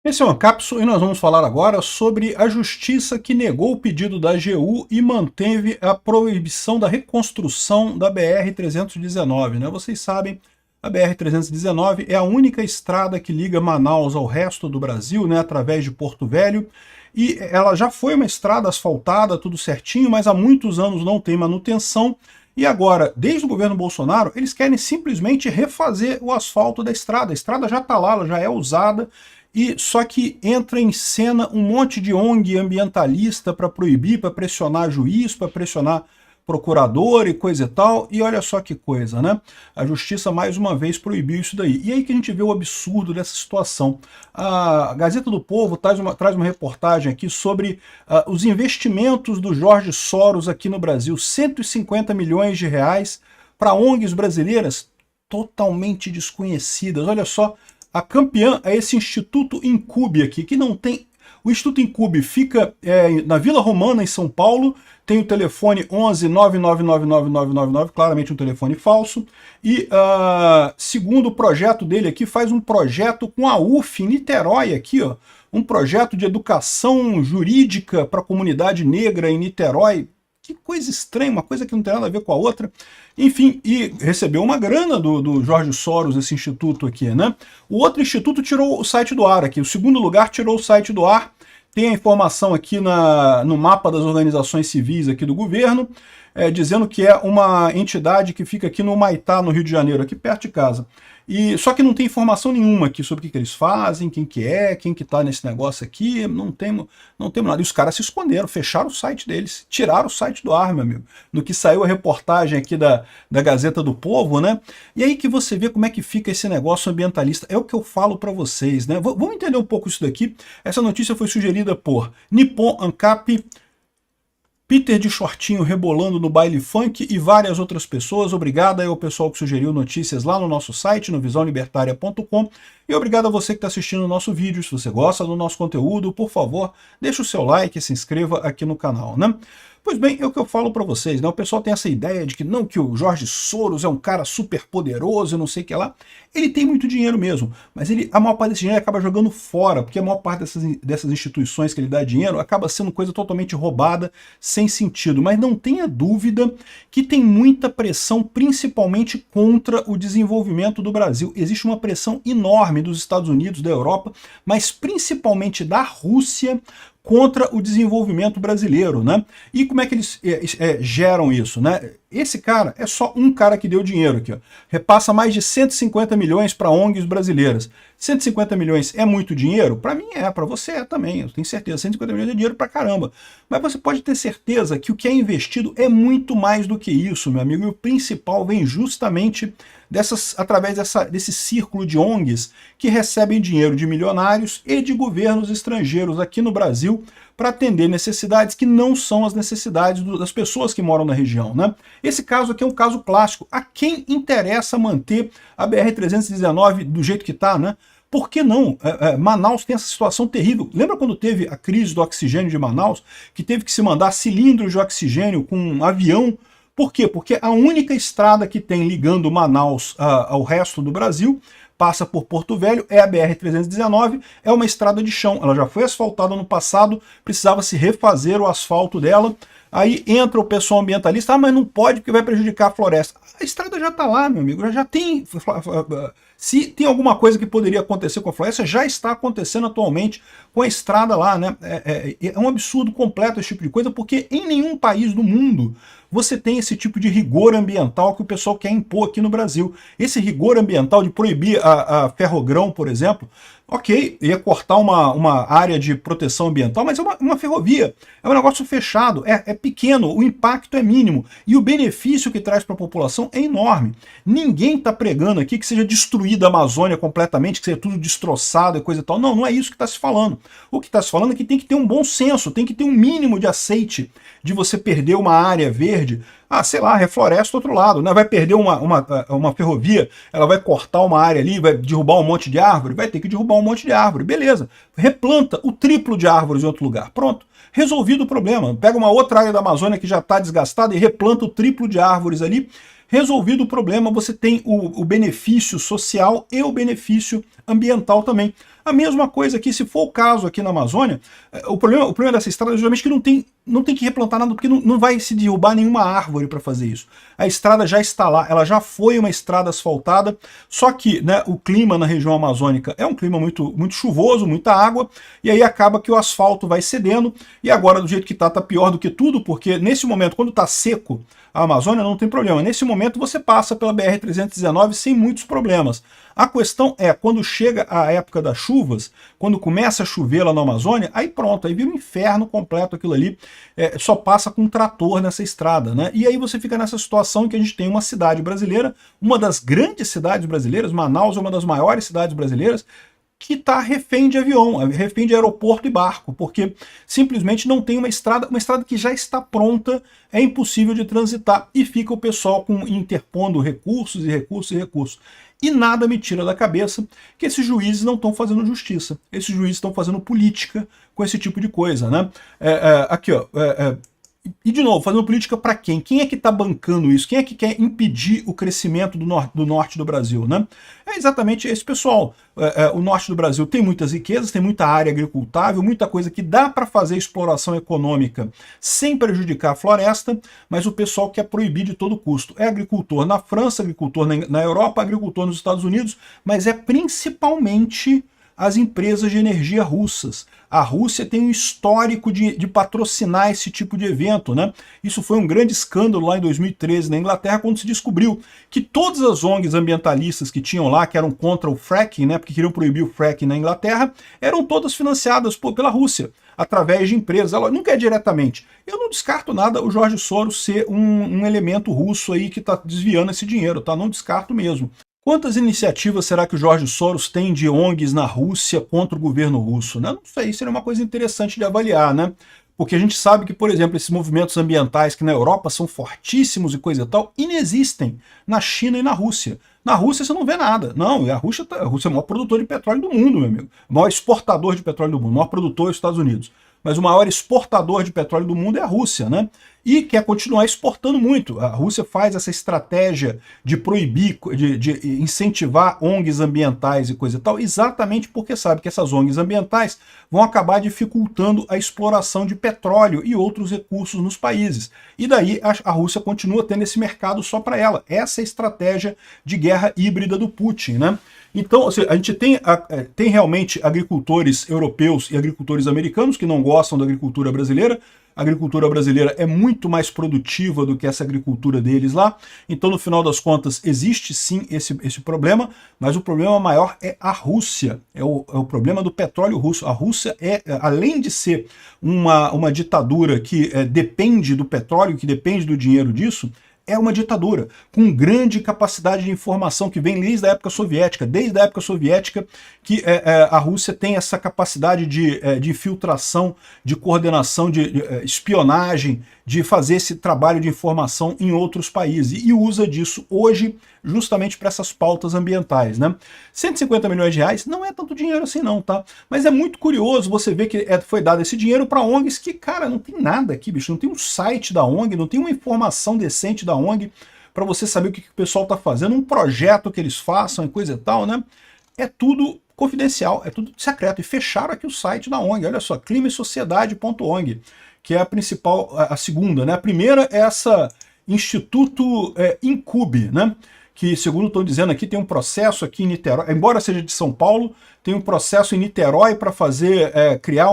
Esse é uma cápsula e nós vamos falar agora sobre a justiça que negou o pedido da AGU e manteve a proibição da reconstrução da BR-319, né? Vocês sabem, a BR-319 é a única estrada que liga Manaus ao resto do Brasil, né, através de Porto Velho, e ela já foi uma estrada asfaltada, tudo certinho, mas há muitos anos não tem manutenção, e agora, desde o governo Bolsonaro, eles querem simplesmente refazer o asfalto da estrada. A estrada já está lá, ela já é usada, e só que entra em cena um monte de ONG ambientalista para proibir, para pressionar juiz, para pressionar procurador e coisa e tal, e olha só que coisa, né? A justiça mais uma vez proibiu isso daí. E aí que a gente vê o absurdo dessa situação. A Gazeta do Povo traz uma reportagem aqui sobre os investimentos do Jorge Soros aqui no Brasil, 150 milhões de reais para ONGs brasileiras totalmente desconhecidas. Olha só, a campeã é esse Instituto Incube aqui, que não tem... O Instituto Incube fica na Vila Romana, em São Paulo, tem o telefone 11 9999999, claramente um telefone falso, e segundo o projeto dele aqui, faz um projeto com a UF em Niterói aqui, ó, um projeto de educação jurídica para a comunidade negra em Niterói. Que coisa estranha, uma coisa que não tem nada a ver com a outra. Enfim, e recebeu uma grana do Jorge Soros, esse instituto aqui, né? O outro instituto tirou o site do ar aqui, o segundo lugar tirou o site do ar. Tem a informação aqui no mapa das organizações civis aqui do governo, dizendo que é uma entidade que fica aqui no Humaitá, no Rio de Janeiro, aqui perto de casa. Só que não tem informação nenhuma aqui sobre o que eles fazem, quem que está nesse negócio aqui, não temos nada. E os caras se esconderam, fecharam o site deles, tiraram o site do ar, meu amigo. No que saiu a reportagem aqui da Gazeta do Povo, né? E aí que você vê como é que fica esse negócio ambientalista. É o que eu falo para vocês, né? Vamos entender um pouco isso daqui. Essa notícia foi sugerida por Nippon Ancap, Peter de Shortinho rebolando no baile funk e várias outras pessoas. Obrigado aí ao pessoal que sugeriu notícias lá no nosso site, no visãolibertaria.com. E obrigado a você que está assistindo o nosso vídeo. Se você gosta do nosso conteúdo, por favor, deixe o seu like e se inscreva aqui no canal, né? Pois bem, é o que eu falo para vocês, né? O pessoal tem essa ideia de que não, que o Jorge Soros é um cara super poderoso e não sei o que lá. Ele tem muito dinheiro mesmo, mas a maior parte desse dinheiro acaba jogando fora, porque a maior parte dessas instituições que ele dá dinheiro acaba sendo coisa totalmente roubada, sem sentido. Mas não tenha dúvida que tem muita pressão, principalmente contra o desenvolvimento do Brasil. Existe uma pressão enorme dos Estados Unidos, da Europa, mas principalmente da Rússia, contra o desenvolvimento brasileiro, né? E como é que eles geram isso, né? Esse cara é só um cara que deu dinheiro aqui, ó. Repassa mais de 150 milhões para ONGs brasileiras. 150 milhões é muito dinheiro? Para mim é, para você é também, eu tenho certeza. 150 milhões é dinheiro para caramba. Mas você pode ter certeza que o que é investido é muito mais do que isso, meu amigo. E o principal vem justamente através desse círculo de ONGs que recebem dinheiro de milionários e de governos estrangeiros aqui no Brasil para atender necessidades que não são as necessidades das pessoas que moram na região, né? Esse caso aqui é um caso clássico. A quem interessa manter a BR-319 do jeito que está, né? Por que não? Manaus tem essa situação terrível. Lembra quando teve a crise do oxigênio de Manaus, que teve que se mandar cilindros de oxigênio com um avião? Por quê? Porque a única estrada que tem ligando Manaus ao resto do Brasil passa por Porto Velho, é a BR-319, é uma estrada de chão. Ela já foi asfaltada no passado, precisava se refazer o asfalto dela. Aí entra o pessoal ambientalista, mas não pode porque vai prejudicar a floresta. A estrada já está lá, meu amigo, já tem... Se tem alguma coisa que poderia acontecer com a floresta, já está acontecendo atualmente com a estrada lá, né? É um absurdo completo esse tipo de coisa, porque em nenhum país do mundo você tem esse tipo de rigor ambiental que o pessoal quer impor aqui no Brasil. Esse rigor ambiental de proibir a ferrogrão, por exemplo, ok, ia cortar uma área de proteção ambiental, mas é uma ferrovia, é um negócio fechado, é pequeno, o impacto é mínimo, e o benefício que traz para a população é enorme. Ninguém está pregando aqui que seja destruída a Amazônia completamente, que seja tudo destroçado e coisa e tal. Não, não é isso que está se falando. O que está se falando é que tem que ter um bom senso, tem que ter um mínimo de aceite de você perder uma área verde. Sei lá, refloresta do outro lado, né? Vai perder uma ferrovia, ela vai cortar uma área ali, vai derrubar um monte de árvore, vai ter que derrubar um monte de árvore, beleza. replanta o triplo de árvores em outro lugar. Pronto, resolvido o problema. Pega uma outra área da Amazônia que já está desgastada e replanta o triplo de árvores ali. Resolvido o problema, você tem o benefício social e o benefício ambiental também. A mesma coisa aqui, se for o caso aqui na Amazônia, o problema dessa estrada é justamente que não tem que replantar nada, porque não vai se derrubar nenhuma árvore para fazer isso. A estrada já está lá, ela já foi uma estrada asfaltada, só que, né, o clima na região amazônica é um clima muito chuvoso, muita água, e aí acaba que o asfalto vai cedendo, e agora do jeito que tá pior do que tudo, porque nesse momento, quando está seco, a Amazônia não tem problema. Nesse momento você passa pela BR-319 sem muitos problemas. A questão é, quando chega a época das chuvas, quando começa a chover lá na Amazônia, aí pronto, aí vira um inferno completo aquilo ali, só passa com um trator nessa estrada, né? E aí você fica nessa situação em que a gente tem uma cidade brasileira, uma das grandes cidades brasileiras, Manaus é uma das maiores cidades brasileiras, que está refém de avião, refém de aeroporto e barco, porque simplesmente não tem uma estrada que já está pronta, é impossível de transitar, e fica o pessoal interpondo recursos e recursos e recursos. E nada me tira da cabeça que esses juízes não estão fazendo justiça, esses juízes estão fazendo política com esse tipo de coisa, né? Aqui, ó, e de novo, fazendo política para quem? Quem é que está bancando isso? Quem é que quer impedir o crescimento do norte do Brasil, né? É exatamente esse pessoal. O norte do Brasil tem muitas riquezas, tem muita área agricultável, muita coisa que dá para fazer exploração econômica sem prejudicar a floresta, mas o pessoal quer proibir de todo custo. É agricultor na França, agricultor na Europa, agricultor nos Estados Unidos, mas é principalmente as empresas de energia russas. A Rússia tem um histórico de patrocinar esse tipo de evento, né? Isso foi um grande escândalo lá em 2013 na Inglaterra, quando se descobriu que todas as ONGs ambientalistas que tinham lá, que eram contra o fracking, né, porque queriam proibir o fracking na Inglaterra, eram todas financiadas pela Rússia, através de empresas. Ela nunca é diretamente. Eu não descarto nada o Jorge Soros ser um elemento russo aí que está desviando esse dinheiro, tá? Não descarto mesmo. Quantas iniciativas será que o Jorge Soros tem de ONGs na Rússia contra o governo russo? Né? Não sei, seria uma coisa interessante de avaliar, né? Porque a gente sabe que, por exemplo, esses movimentos ambientais que na Europa são fortíssimos e coisa e tal, inexistem na China e na Rússia. Na Rússia você não vê nada. Não, a Rússia é o maior produtor de petróleo do mundo, meu amigo. O maior exportador de petróleo do mundo, o maior produtor é os Estados Unidos. Mas o maior exportador de petróleo do mundo é a Rússia, né? E quer continuar exportando muito. A Rússia faz essa estratégia de proibir, de incentivar ONGs ambientais e coisa e tal, exatamente porque sabe que essas ONGs ambientais vão acabar dificultando a exploração de petróleo e outros recursos nos países. E daí a Rússia continua tendo esse mercado só para ela. Essa é a estratégia de guerra híbrida do Putin, né? Então, ou seja, a gente tem realmente agricultores europeus e agricultores americanos que não gostam da agricultura brasileira. A agricultura brasileira é muito mais produtiva do que essa agricultura deles lá. Então, no final das contas, existe sim esse problema, mas o problema maior é a Rússia. É o problema do petróleo russo. A Rússia além de ser uma ditadura que depende do petróleo, que depende do dinheiro disso, é uma ditadura com grande capacidade de informação que vem desde a época soviética. Desde a época soviética que a Rússia tem essa capacidade de infiltração, de coordenação, de espionagem, de fazer esse trabalho de informação em outros países. E usa disso hoje justamente para essas pautas ambientais, né? 150 milhões de reais não é tanto dinheiro assim não, tá? Mas é muito curioso você ver que foi dado esse dinheiro para ONGs que, cara, não tem nada aqui, bicho. Não tem um site da ONG, não tem uma informação decente da ONG para você saber o que o pessoal está fazendo, um projeto que eles façam e coisa e tal, né? É tudo confidencial, é tudo secreto. E fecharam aqui o site da ONG, olha só, climaesociedade.org, que é a principal, a segunda, né? A primeira é essa Instituto Incube, né? Que, segundo estão dizendo aqui, tem um processo aqui em Niterói, embora seja de São Paulo, tem um processo em Niterói para criar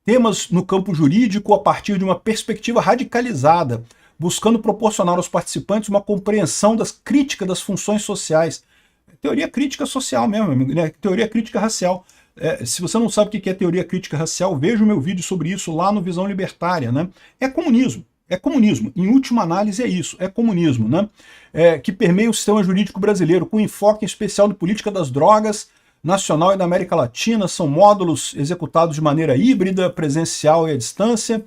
temas no campo jurídico a partir de uma perspectiva radicalizada, buscando proporcionar aos participantes uma compreensão das críticas das funções sociais. Teoria crítica social mesmo, amigo, né? Teoria crítica racial. Se você não sabe o que é teoria crítica racial, veja o meu vídeo sobre isso lá no Visão Libertária, né? É comunismo. É comunismo. Em última análise é isso, é comunismo, né? Que permeia o sistema jurídico brasileiro, com enfoque especial de política das drogas, nacional e da América Latina. São módulos executados de maneira híbrida, presencial e à distância,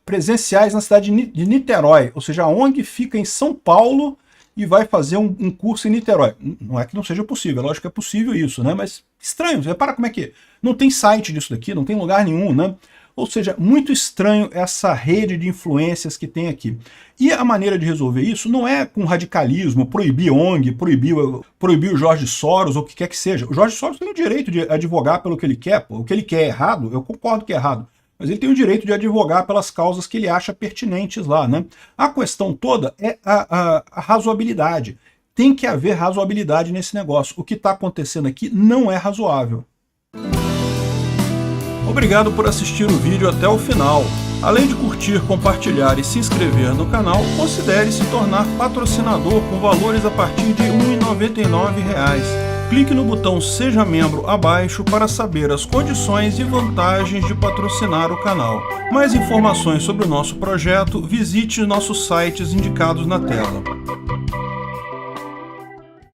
presenciais na cidade de Niterói, ou seja, a ONG fica em São Paulo e vai fazer um curso em Niterói. Não é que não seja possível, é lógico que é possível isso, né? Mas estranho, repara como é que não tem site disso daqui, não tem lugar nenhum, né? Ou seja, muito estranho essa rede de influências que tem aqui. E a maneira de resolver isso não é com radicalismo, proibir ONG, proibir o Jorge Soros, ou o que quer que seja. O Jorge Soros tem o direito de advogar pelo que ele quer. Pô. O que ele quer é errado, eu concordo que é errado. Mas ele tem o direito de advogar pelas causas que ele acha pertinentes lá, né? A questão toda é a razoabilidade. Tem que haver razoabilidade nesse negócio. O que está acontecendo aqui não é razoável. Obrigado por assistir o vídeo até o final. Além de curtir, compartilhar e se inscrever no canal, considere se tornar patrocinador com valores a partir de R$ 1,99. Clique no botão Seja Membro abaixo para saber as condições e vantagens de patrocinar o canal. Mais informações sobre o nosso projeto, visite nossos sites indicados na tela.